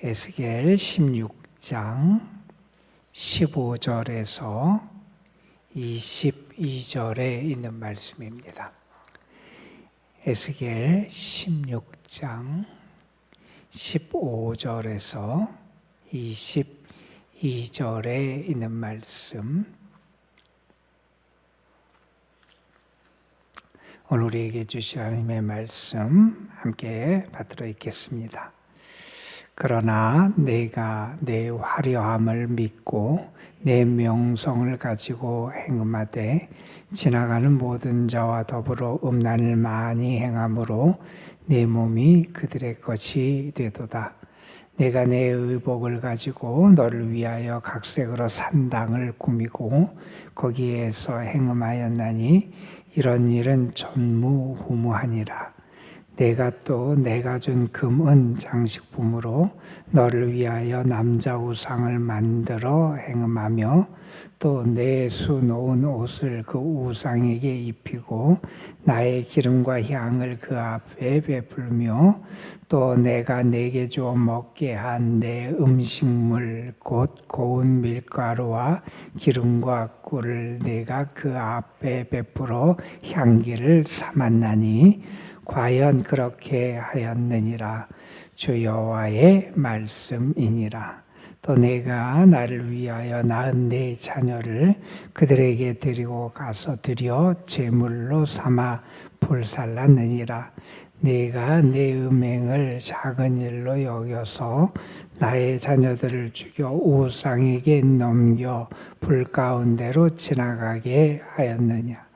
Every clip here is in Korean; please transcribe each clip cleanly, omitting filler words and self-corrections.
에스겔 16장 15절에서 22절에 있는 말씀입니다. 에스겔 16장 15절에서 22절에 있는 말씀, 오늘 우리에게 주신 하나님의 말씀 함께 받들어 읽겠습니다. 그러나 내가 내 화려함을 믿고 내 명성을 가지고 행음하되 지나가는 모든 자와 더불어 음란을 많이 행함으로 내 몸이 그들의 것이 되도다. 내가 내 의복을 가지고 너를 위하여 각색으로 산당을 꾸미고 거기에서 행음하였나니 이런 일은 전무후무하니라. 내가 또 내가 준 금은 장식품으로 너를 위하여 남자 우상을 만들어 행음하며 또 내 수놓은 옷을 그 우상에게 입히고 나의 기름과 향을 그 앞에 베풀며 또 내가 내게 주어 먹게 한 내 음식물 곧 고운 밀가루와 기름과 꿀을 내가 그 앞에 베풀어 향기를 삼았나니 과연 그렇게 하였느니라. 주 여호와의 말씀이니라. 또 내가 나를 위하여 낳은 내 자녀를 그들에게 데리고 가서 드려 제물로 삼아 불살랐느니라. 내가 내 음행을 작은 일로 여겨서 나의 자녀들을 죽여 우상에게 넘겨 불 가운데로 지나가게 하였느냐.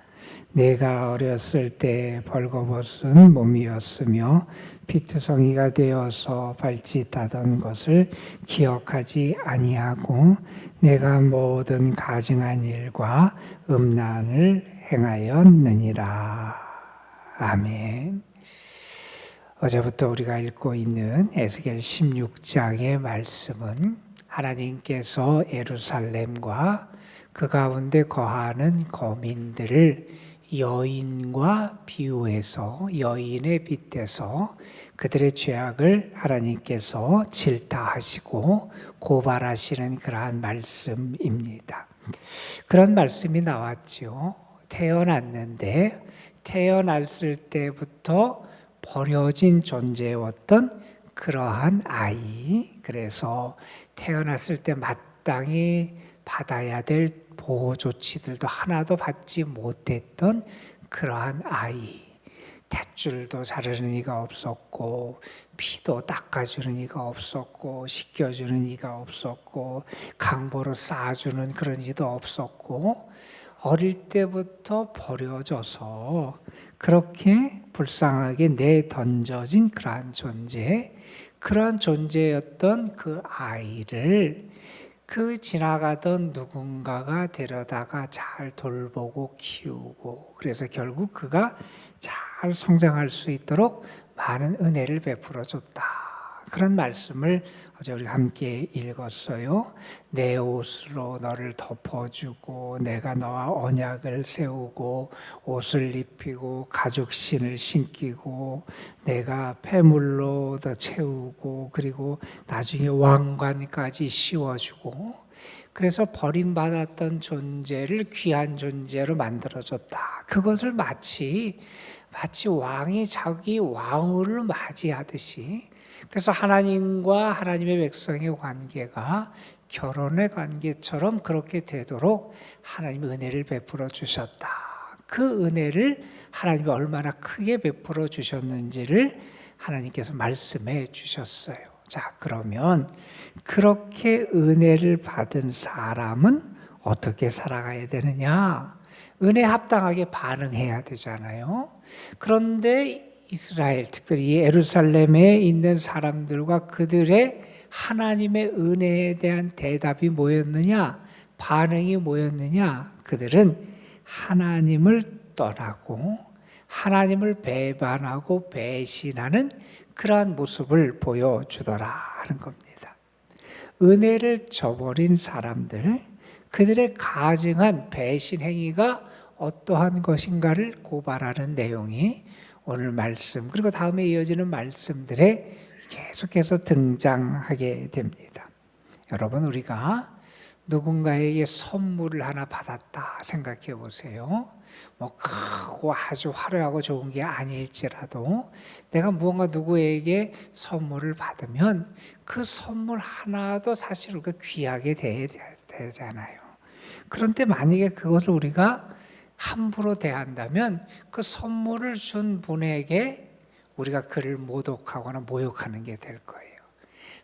내가 어렸을 때 벌거벗은 몸이었으며 피투성이가 되어서 발짓하던 것을 기억하지 아니하고 내가 모든 가증한 일과 음란을 행하였느니라. 아멘. 어제부터 우리가 읽고 있는 에스겔 16장의 말씀은 하나님께서 예루살렘과 그 가운데 거하는 거민들을 여인과 비유해서 여인에 빗대서 그들의 죄악을 하나님께서 질타하시고 고발하시는 그러한 말씀입니다. 그런 말씀이 나왔죠. 태어났는데 태어났을 때부터 버려진 존재였던 그러한 아이, 그래서 태어났을 때 마땅히 받아야 될 보호 조치들도 하나도 받지 못했던 그러한 아이, 탯줄도 자르는 이가 없었고 피도 닦아주는 이가 없었고 씻겨주는 이가 없었고 강보로 쌓아주는 그런 이도 없었고 어릴 때부터 버려져서 그렇게 불쌍하게 내던져진 그러한 존재, 그러한 존재였던 그 아이를 그 지나가던 누군가가 데려다가 잘 돌보고 키우고 그래서 결국 그가 잘 성장할 수 있도록 많은 은혜를 베풀어 줬다. 그런 말씀을 어제 우리 함께 읽었어요. 내 옷으로 너를 덮어주고 내가 너와 언약을 세우고 옷을 입히고 가죽신을 신기고 내가 폐물로 더 채우고 그리고 나중에 왕관까지 씌워주고 그래서 버림받았던 존재를 귀한 존재로 만들어줬다. 그것을 마치 왕이 자기 왕후를 맞이하듯이, 그래서 하나님과 하나님의 백성의 관계가 결혼의 관계처럼 그렇게 되도록 하나님의 은혜를 베풀어 주셨다. 그 은혜를 하나님이 얼마나 크게 베풀어 주셨는지를 하나님께서 말씀해 주셨어요. 자, 그러면 그렇게 은혜를 받은 사람은 어떻게 살아가야 되느냐? 은혜 합당하게 반응해야 되잖아요. 그런데 이스라엘, 특별히 예루살렘에 있는 사람들과 그들의 하나님의 은혜에 대한 대답이 뭐였느냐? 반응이 뭐였느냐? 그들은 하나님을 떠나고 하나님을 배반하고 배신하는 그러한 모습을 보여주더라 하는 겁니다. 은혜를 저버린 사람들, 그들의 가증한 배신 행위가 어떠한 것인가를 고발하는 내용이 오늘 말씀, 그리고 다음에 이어지는 말씀들의 계속해서 등장하게 됩니다. 여러분, 우리가 누군가에게 선물을 하나 받았다 생각해 보세요. 뭐 크고 아주 화려하고 좋은 게 아닐지라도 내가 무언가 누구에게 선물을 받으면 그 선물 하나도 사실 우리가 귀하게 되잖아요. 그런데 만약에 그것을 우리가 함부로 대한다면 그 선물을 준 분에게 우리가 그를 모독하거나 모욕하는 게 될 거예요.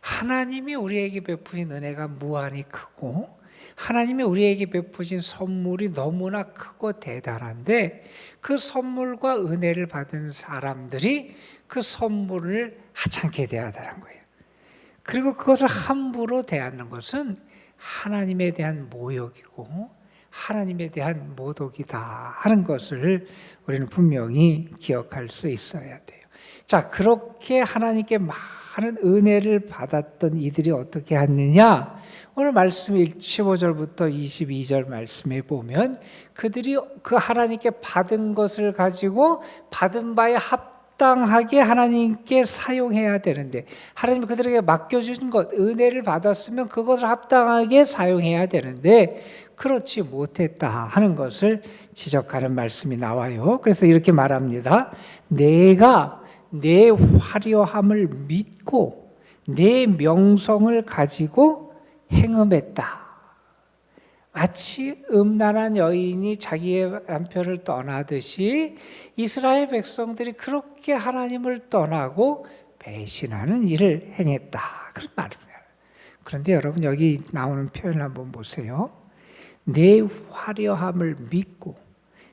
하나님이 우리에게 베푸신 은혜가 무한히 크고 하나님이 우리에게 베푸신 선물이 너무나 크고 대단한데 그 선물과 은혜를 받은 사람들이 그 선물을 하찮게 대하다는 거예요. 그리고 그것을 함부로 대하는 것은 하나님에 대한 모욕이고 하나님에 대한 모독이다 하는 것을 우리는 분명히 기억할 수 있어야 돼요. 자, 그렇게 하나님께 많은 은혜를 받았던 이들이 어떻게 했느냐? 오늘 말씀 15절부터 22절 말씀에 보면 그들이 그 하나님께 받은 것을 가지고 받은 바에 합당하게 하나님께 사용해야 되는데 하나님이 그들에게 맡겨주신 것, 은혜를 받았으면 그것을 합당하게 사용해야 되는데 그렇지 못했다 하는 것을 지적하는 말씀이 나와요. 그래서 이렇게 말합니다. 내가 내 화려함을 믿고 내 명성을 가지고 행음했다. 마치 음란한 여인이 자기의 남편을 떠나듯이 이스라엘 백성들이 그렇게 하나님을 떠나고 배신하는 일을 행했다. 그런 말입니다. 그런데 여러분 여기 나오는 표현을 한번 보세요. 내 화려함을 믿고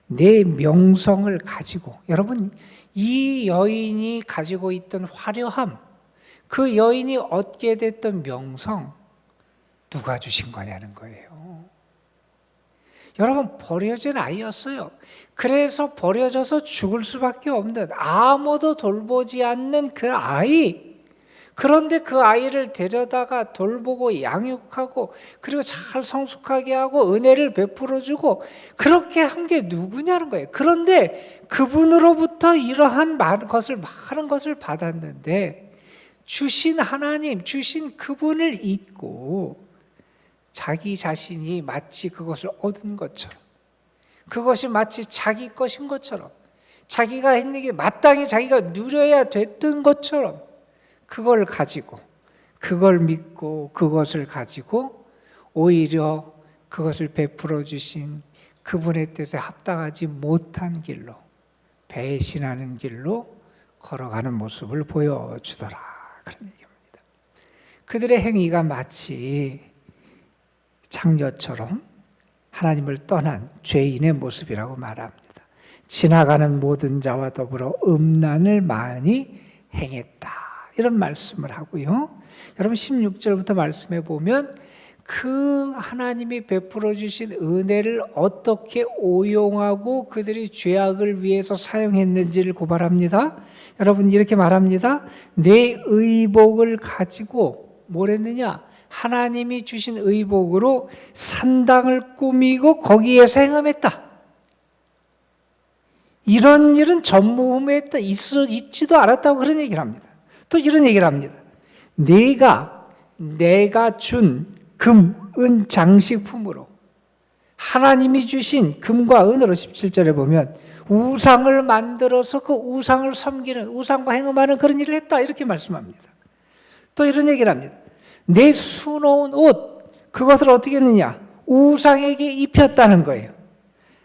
내 명성을 가지고, 여러분 이 여인이 가지고 있던 화려함, 그 여인이 얻게 됐던 명성 누가 주신 거냐는 거예요. 여러분 버려진 아이였어요. 그래서 버려져서 죽을 수밖에 없는, 아무도 돌보지 않는 그 아이. 그런데 그 아이를 데려다가 돌보고 양육하고 그리고 잘 성숙하게 하고 은혜를 베풀어주고 그렇게 한 게 누구냐는 거예요. 그런데 그분으로부터 이러한 많은 것을 받았는데 주신 하나님, 주신 그분을 잊고 자기 자신이 마치 그것을 얻은 것처럼, 그것이 마치 자기 것인 것처럼, 자기가 했는 게 마땅히 자기가 누려야 됐던 것처럼 그걸 가지고, 그걸 믿고 그것을 가지고 오히려 그것을 베풀어 주신 그분의 뜻에 합당하지 못한 길로, 배신하는 길로 걸어가는 모습을 보여주더라, 그런 얘기입니다. 그들의 행위가 마치 창녀처럼 하나님을 떠난 죄인의 모습이라고 말합니다. 지나가는 모든 자와 더불어 음란을 많이 행했다, 이런 말씀을 하고요. 여러분 16절부터 말씀해 보면 그 하나님이 베풀어 주신 은혜를 어떻게 오용하고 그들이 죄악을 위해서 사용했는지를 고발합니다. 여러분 이렇게 말합니다. 내 의복을 가지고 뭘 했느냐? 하나님이 주신 의복으로 산당을 꾸미고 거기에서 행음했다. 이런 일은 전무후무했다, 있지도 않았다고 그런 얘기를 합니다. 또 이런 얘기를 합니다. 내가 준 금, 은 장식품으로, 하나님이 주신 금과 은으로 17절에 보면 우상을 만들어서 그 우상을 섬기는, 우상과 행음하는 그런 일을 했다, 이렇게 말씀합니다. 또 이런 얘기를 합니다. 내 수놓은 옷, 그것을 어떻게 했느냐? 우상에게 입혔다는 거예요.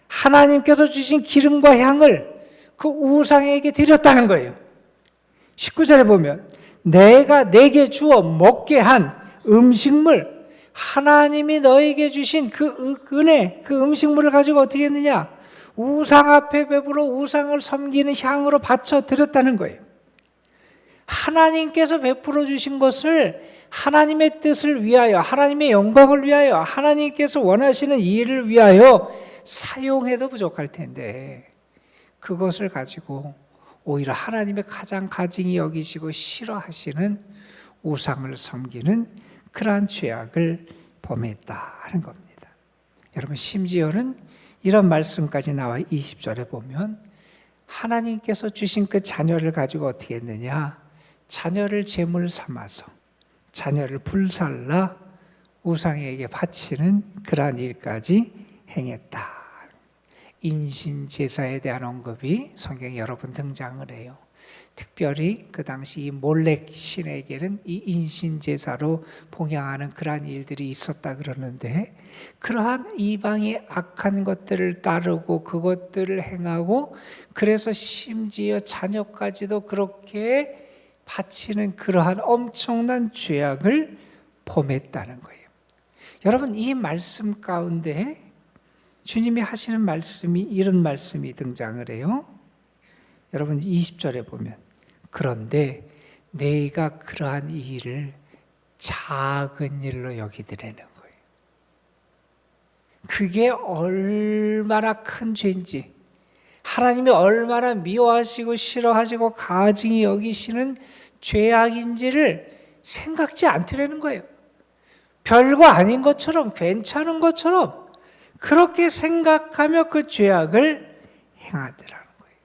하나님께서 주신 기름과 향을 그 우상에게 드렸다는 거예요. 19절에 보면 내가 내게 주어 먹게 한 음식물, 하나님이 너에게 주신 그 은혜, 그 음식물을 가지고 어떻게 했느냐? 우상 앞에 베풀어 우상을 섬기는 향으로 바쳐 드렸다는 거예요. 하나님께서 베풀어 주신 것을 하나님의 뜻을 위하여, 하나님의 영광을 위하여, 하나님께서 원하시는 일을 위하여 사용해도 부족할 텐데 그것을 가지고 오히려 하나님의 가장 가증히 여기시고 싫어하시는 우상을 섬기는 그러한 죄악을 범했다 하는 겁니다. 여러분 심지어는 이런 말씀까지 나와 20절에 보면 하나님께서 주신 그 자녀를 가지고 어떻게 했느냐? 자녀를 제물 삼아서 자녀를 불살라 우상에게 바치는 그러한 일까지 행했다. 인신제사에 대한 언급이 성경에 여러 번 등장을 해요. 특별히 그 당시 이 몰렉 신에게는 이 인신제사로 봉양하는 그러한 일들이 있었다 그러는데, 그러한 이방의 악한 것들을 따르고 그것들을 행하고, 그래서 심지어 자녀까지도 그렇게 바치는 그러한 엄청난 죄악을 범했다는 거예요. 여러분, 이 말씀 가운데 주님이 하시는 말씀이, 이런 말씀이 등장을 해요. 여러분 20절에 보면, 그런데 내가 그러한 이 일을 작은 일로 여기더라는 거예요. 그게 얼마나 큰 죄인지, 하나님이 얼마나 미워하시고 싫어하시고 가증히 여기시는 죄악인지를 생각지 않더라는 거예요. 별거 아닌 것처럼, 괜찮은 것처럼 그렇게 생각하며 그 죄악을 행하더라는 거예요.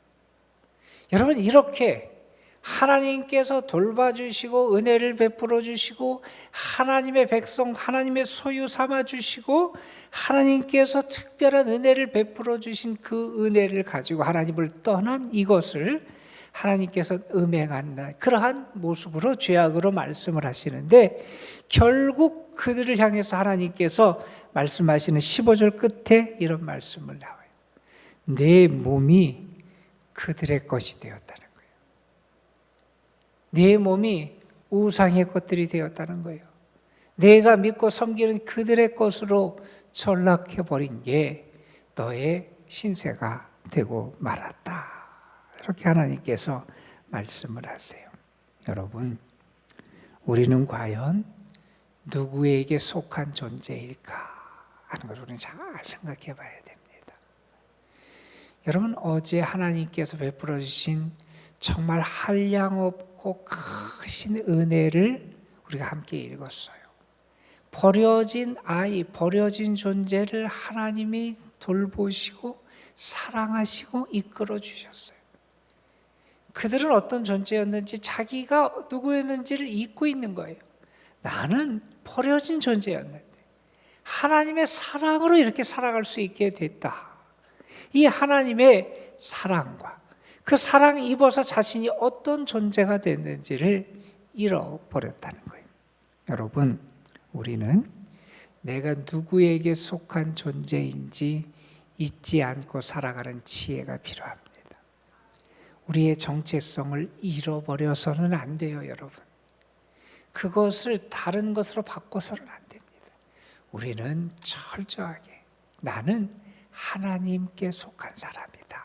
여러분, 이렇게 하나님께서 돌봐주시고 은혜를 베풀어 주시고 하나님의 백성, 하나님의 소유 삼아 주시고 하나님께서 특별한 은혜를 베풀어 주신 그 은혜를 가지고 하나님을 떠난 이것을 하나님께서 음행한 그러한 모습으로 죄악으로 말씀을 하시는데, 결국 그들을 향해서 하나님께서 말씀하시는 15절 끝에 이런 말씀을 나와요. 내 몸이 그들의 것이 되었다는 거예요. 내 몸이 우상의 것들이 되었다는 거예요. 내가 믿고 섬기는 그들의 것으로 전락해버린 게 너의 신세가 되고 말았다. 이렇게 하나님께서 말씀을 하세요. 여러분, 우리는 과연 누구에게 속한 존재일까 하는 것을 우리는 잘 생각해 봐야 됩니다. 여러분, 어제 하나님께서 베풀어 주신 정말 한량없고 크신 은혜를 우리가 함께 읽었어요. 버려진 아이, 버려진 존재를 하나님이 돌보시고 사랑하시고 이끌어 주셨어요. 그들은 어떤 존재였는지, 자기가 누구였는지를 잊고 있는 거예요. 나는 버려진 존재였는데 하나님의 사랑으로 이렇게 살아갈 수 있게 됐다. 이 하나님의 사랑과 그 사랑 입어서 자신이 어떤 존재가 됐는지를 잃어버렸다는 거예요. 여러분, 우리는 내가 누구에게 속한 존재인지 잊지 않고 살아가는 지혜가 필요합니다. 우리의 정체성을 잃어버려서는 안 돼요, 여러분. 그것을 다른 것으로 바꿔서는 안 됩니다. 우리는 철저하게 나는 하나님께 속한 사람이다.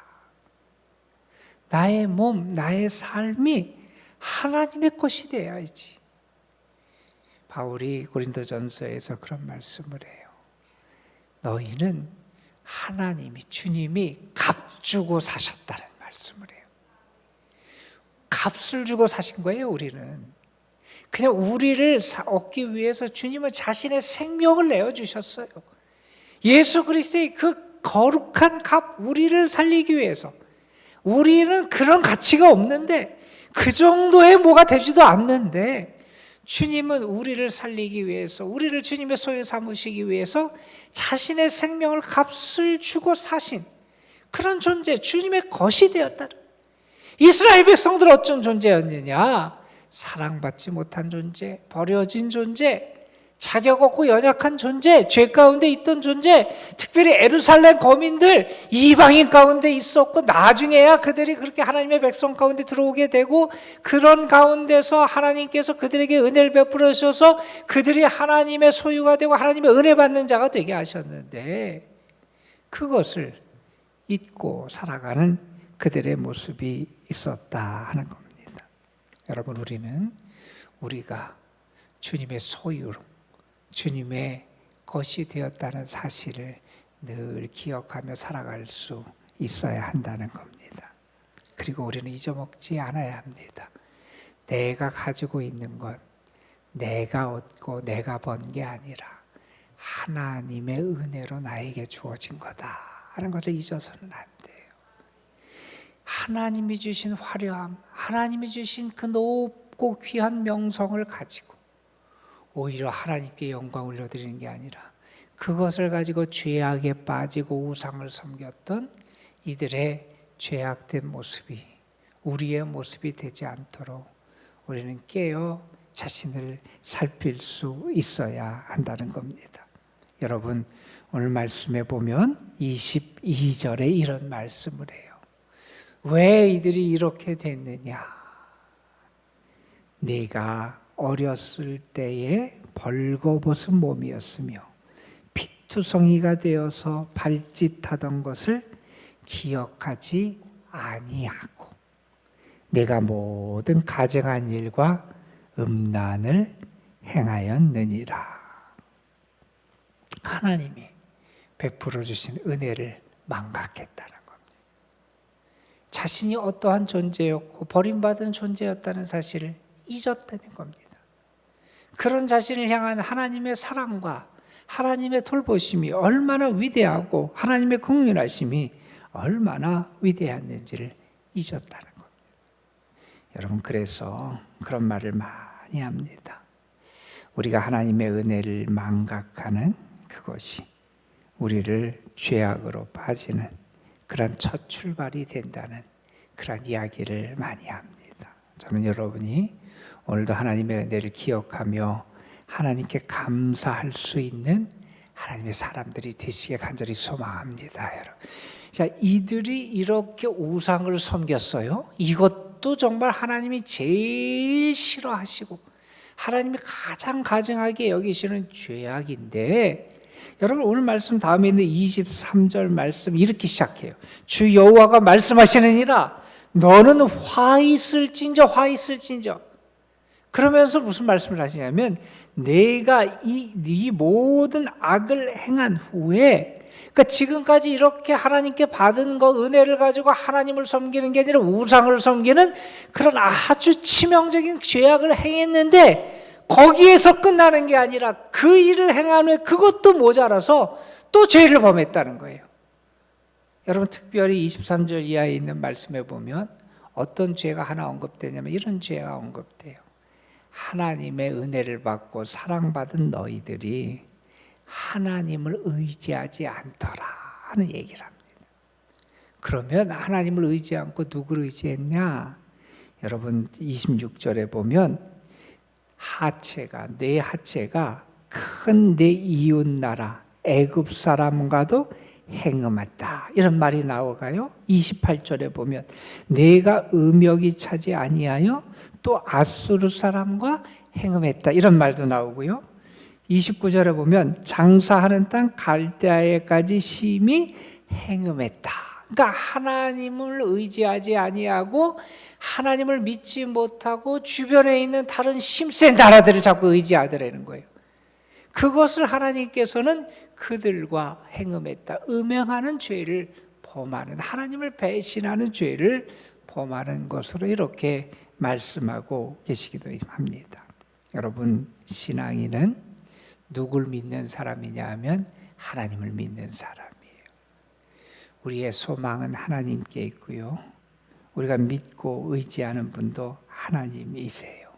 나의 몸, 나의 삶이 하나님의 것이 되어야지. 바울이 고린도전서에서 그런 말씀을 해요. 너희는 하나님이, 주님이 값주고 사셨다는 말씀을 해요. 값을 주고 사신 거예요, 우리는. 그냥 우리를 얻기 위해서 주님은 자신의 생명을 내어주셨어요. 예수 그리스도의 그 거룩한 값, 우리를 살리기 위해서. 우리는 그런 가치가 없는데, 그 정도의 뭐가 되지도 않는데, 주님은 우리를 살리기 위해서, 우리를 주님의 소유 삼으시기 위해서 자신의 생명을 값을 주고 사신 그런 존재, 주님의 것이 되었다는. 이스라엘 백성들 어떤 존재였느냐? 사랑받지 못한 존재, 버려진 존재, 자격 없고 연약한 존재, 죄 가운데 있던 존재, 특별히 예루살렘 거민들, 이방인 가운데 있었고, 나중에야 그들이 그렇게 하나님의 백성 가운데 들어오게 되고, 그런 가운데서 하나님께서 그들에게 은혜를 베풀어 주셔서 그들이 하나님의 소유가 되고 하나님의 은혜 받는 자가 되게 하셨는데, 그것을 잊고 살아가는 그들의 모습이 있었다 하는 겁니다. 여러분, 우리가 주님의 소유로, 주님의 것이 되었다는 사실을 늘 기억하며 살아갈 수 있어야 한다는 겁니다. 그리고 우리는 잊어먹지 않아야 합니다. 내가 가지고 있는 것, 내가 얻고 내가 번 게 아니라 하나님의 은혜로 나에게 주어진 거다 하는 것을 잊어서는 안 돼요. 하나님이 주신 화려함, 하나님이 주신 그 높고 귀한 명성을 가지고 오히려 하나님께 영광을 올려드리는 게 아니라 그것을 가지고 죄악에 빠지고 우상을 섬겼던 이들의 죄악된 모습이 우리의 모습이 되지 않도록 우리는 깨어 자신을 살필 수 있어야 한다는 겁니다. 여러분, 오늘 말씀에 보면 22절에 이런 말씀을 해요. 왜 이들이 이렇게 됐느냐? 네가 어렸을 때에 벌거벗은 몸이었으며 피투성이가 되어서 발짓하던 것을 기억하지 아니하고 내가 모든 가증한 일과 음란을 행하였느니라. 하나님이 베풀어 주신 은혜를 망각했다는 겁니다. 자신이 어떠한 존재였고 버림받은 존재였다는 사실을 잊었다는 겁니다. 그런 자신을 향한 하나님의 사랑과 하나님의 돌보심이 얼마나 위대하고 하나님의 긍휼하심이 얼마나 위대했는지를 잊었다는 겁니다. 여러분, 그래서 그런 말을 많이 합니다. 우리가 하나님의 은혜를 망각하는 그것이 우리를 죄악으로 빠지는 그런 첫 출발이 된다는 그런 이야기를 많이 합니다. 저는 여러분이 오늘도 하나님의 은혜를 기억하며 하나님께 감사할 수 있는 하나님의 사람들이 되시길 간절히 소망합니다. 여러분. 자, 이들이 이렇게 우상을 섬겼어요. 이것도 정말 하나님이 제일 싫어하시고 하나님이 가장 가증하게 여기시는 죄악인데, 여러분 오늘 말씀 다음에 있는 23절 말씀 이렇게 시작해요. 주 여호와가 말씀하시느니라 너는 화 있을진저. 그러면서 무슨 말씀을 하시냐면 내가 이 모든 악을 행한 후에, 그러니까 지금까지 이렇게 하나님께 받은 거 은혜를 가지고 하나님을 섬기는 게 아니라 우상을 섬기는 그런 아주 치명적인 죄악을 행했는데 거기에서 끝나는 게 아니라 그 일을 행한 후에 그것도 모자라서 또 죄를 범했다는 거예요. 여러분, 특별히 23절 이하에 있는 말씀에 보면 어떤 죄가 하나 언급되냐면 이런 죄가 언급돼요. 하나님의 은혜를 받고 사랑받은 너희들이 하나님을 의지하지 않더라 하는 얘기를 합니다. 그러면 하나님을 의지 않고 누구를 의지했냐? 여러분 26절에 보면 내 하체가 큰 내 이웃 나라 애굽 사람과도 행음했다 이런 말이 나오가요. 28절에 보면 내가 음욕이 차지 아니하여 또 아수르 사람과 행음했다 이런 말도 나오고요. 29절에 보면 장사하는 땅 갈대아에까지 심히 행음했다. 그러니까 하나님을 의지하지 아니하고 하나님을 믿지 못하고 주변에 있는 다른 힘센 나라들을 자꾸 의지하더라는 거예요. 그것을 하나님께서는 그들과 행음했다. 음행하는 죄를 범하는, 하나님을 배신하는 죄를 범하는 것으로 이렇게 말씀하고 계시기도 합니다. 여러분, 신앙인은 누굴 믿는 사람이냐 하면 하나님을 믿는 사람이에요. 우리의 소망은 하나님께 있고요. 우리가 믿고 의지하는 분도 하나님이세요.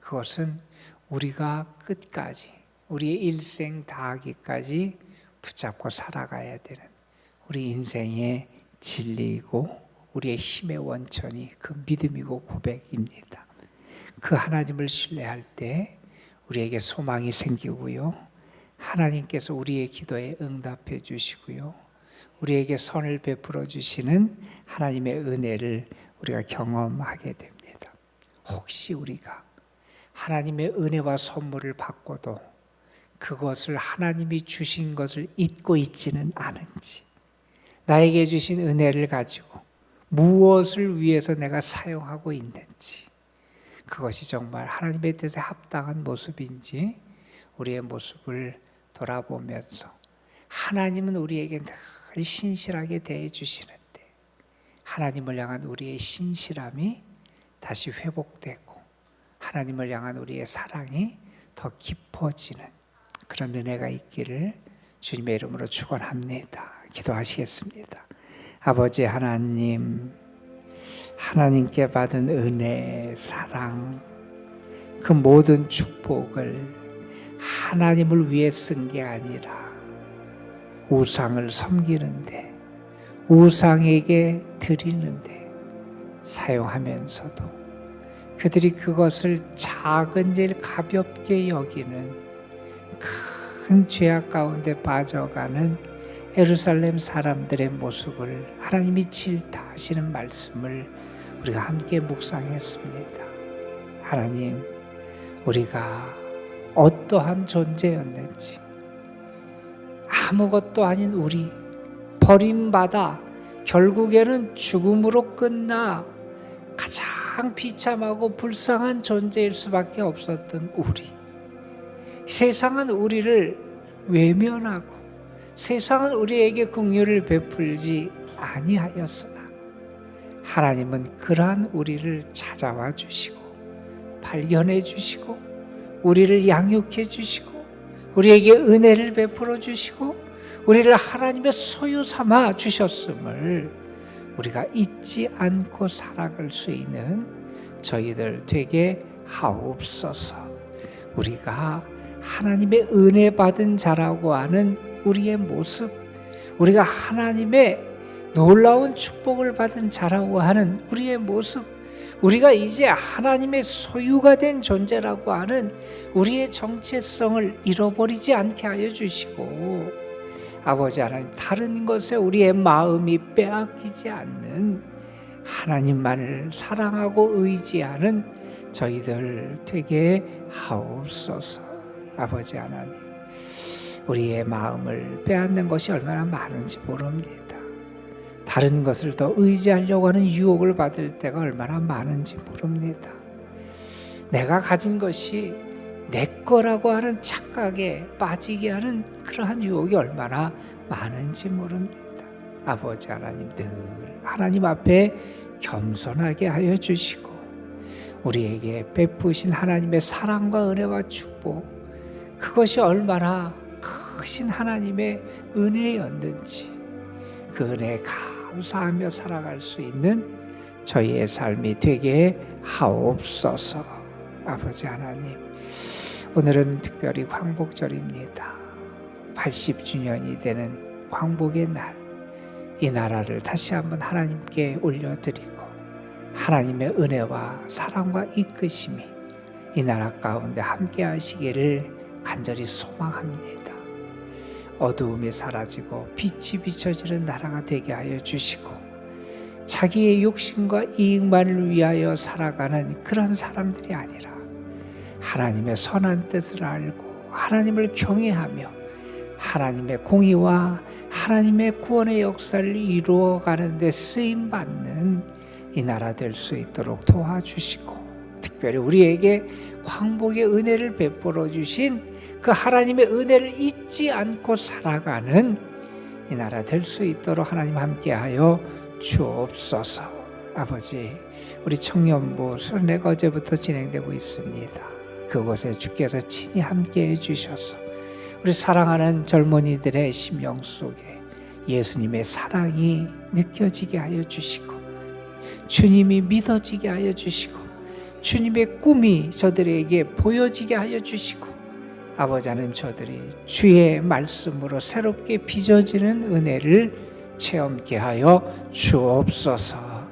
그것은 우리가 끝까지 우리의 일생 다하기까지 붙잡고 살아가야 되는 우리 인생의 진리이고 우리의 힘의 원천이 그 믿음이고 고백입니다. 그 하나님을 신뢰할 때 우리에게 소망이 생기고요. 하나님께서 우리의 기도에 응답해 주시고요. 우리에게 선을 베풀어 주시는 하나님의 은혜를 우리가 경험하게 됩니다. 혹시 우리가 하나님의 은혜와 선물을 받고도 그것을 하나님이 주신 것을 잊고 있지는 않은지, 나에게 주신 은혜를 가지고 무엇을 위해서 내가 사용하고 있는지, 그것이 정말 하나님의 뜻에 합당한 모습인지 우리의 모습을 돌아보면서 하나님은 우리에게 늘 신실하게 대해 주시는데 하나님을 향한 우리의 신실함이 다시 회복되고 하나님을 향한 우리의 사랑이 더 깊어지는 그런 은혜가 있기를 주님의 이름으로 축원합니다. 기도하시겠습니다. 아버지 하나님, 하나님께 받은 은혜, 사랑, 그 모든 축복을 하나님을 위해 쓴 게 아니라 우상을 섬기는데, 우상에게 드리는데 사용하면서도 그들이 그것을 작은 일 가볍게 여기는 큰 죄악 가운데 빠져가는 예루살렘 사람들의 모습을 하나님이 질타하시는 말씀을 우리가 함께 묵상했습니다. 하나님, 우리가 어떠한 존재였는지, 아무것도 아닌 우리, 버림받아 결국에는 죽음으로 끝나 가장 비참하고 불쌍한 존재일 수밖에 없었던 우리, 세상은 우리를 외면하고 세상은 우리에게 긍휼을 베풀지 아니하였으나 하나님은 그러한 우리를 찾아와 주시고 발견해 주시고 우리를 양육해 주시고 우리에게 은혜를 베풀어 주시고 우리를 하나님의 소유 삼아 주셨음을 우리가 잊지 않고 살아갈 수 있는 저희들 되게 하옵소서. 우리가 하나님의 은혜 받은 자라고 하는 우리의 모습, 우리가 하나님의 놀라운 축복을 받은 자라고 하는 우리의 모습, 우리가 이제 하나님의 소유가 된 존재라고 하는 우리의 정체성을 잃어버리지 않게 하여 주시고, 아버지 하나님, 다른 것에 우리의 마음이 빼앗기지 않는 하나님만을 사랑하고 의지하는 저희들 되게 하옵소서. 아버지 하나님, 우리의 마음을 빼앗는 것이 얼마나 많은지 모릅니다. 다른 것을 더 의지하려고 하는 유혹을 받을 때가 얼마나 많은지 모릅니다. 내가 가진 것이 내 거라고 하는 착각에 빠지게 하는 그러한 유혹이 얼마나 많은지 모릅니다. 아버지 하나님, 늘 하나님 앞에 겸손하게 하여 주시고 우리에게 베푸신 하나님의 사랑과 은혜와 축복, 그것이 얼마나 크신 하나님의 은혜였는지 그 은혜에 감사하며 살아갈 수 있는 저희의 삶이 되게 하옵소서. 아버지 하나님, 오늘은 특별히 광복절입니다. 80주년이 되는 광복의 날, 이 나라를 다시 한번 하나님께 올려드리고 하나님의 은혜와 사랑과 이끄심이 이 나라 가운데 함께 하시기를 간절히 소망합니다. 어두움이 사라지고 빛이 비춰지는 나라가 되게 하여 주시고 자기의 욕심과 이익만을 위하여 살아가는 그런 사람들이 아니라 하나님의 선한 뜻을 알고 하나님을 경외하며 하나님의 공의와 하나님의 구원의 역사를 이루어가는 데 쓰임받는 이 나라 될 수 있도록 도와주시고, 특별히 우리에게 광복의 은혜를 베풀어 주신 그 하나님의 은혜를 잊지 않고 살아가는 이 나라 될 수 있도록 하나님 함께하여 주옵소서. 아버지, 우리 청년부 수련회가 어제부터 진행되고 있습니다. 그곳에 주께서 친히 함께해 주셔서 우리 사랑하는 젊은이들의 심령 속에 예수님의 사랑이 느껴지게 하여 주시고 주님이 믿어지게 하여 주시고 주님의 꿈이 저들에게 보여지게 하여 주시고, 아버지 하나님, 저들이 주의 말씀으로 새롭게 빚어지는 은혜를 체험케 하여 주옵소서.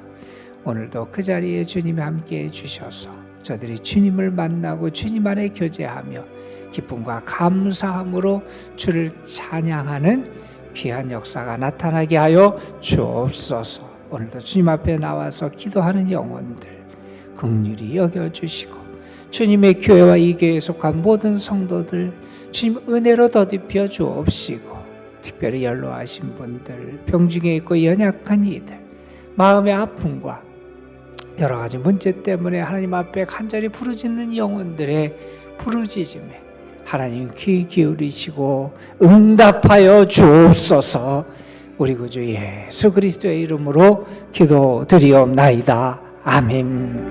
오늘도 그 자리에 주님이 함께해 주셔서 저들이 주님을 만나고 주님 안에 교제하며 기쁨과 감사함으로 주를 찬양하는 귀한 역사가 나타나게 하여 주옵소서. 오늘도 주님 앞에 나와서 기도하는 영혼들 긍휼히 여겨주시고 주님의 교회와 이 교회에 속한 모든 성도들 주님 은혜로 더딥혀 주옵시고, 특별히 연로하신 분들, 병중에 있고 연약한 이들, 마음의 아픔과 여러 가지 문제 때문에 하나님 앞에 간절히 부르짖는 영혼들의 부르짖음에 하나님 귀 기울이시고 응답하여 주옵소서. 우리 구주 예수 그리스도의 이름으로 기도드리옵나이다. 아멘.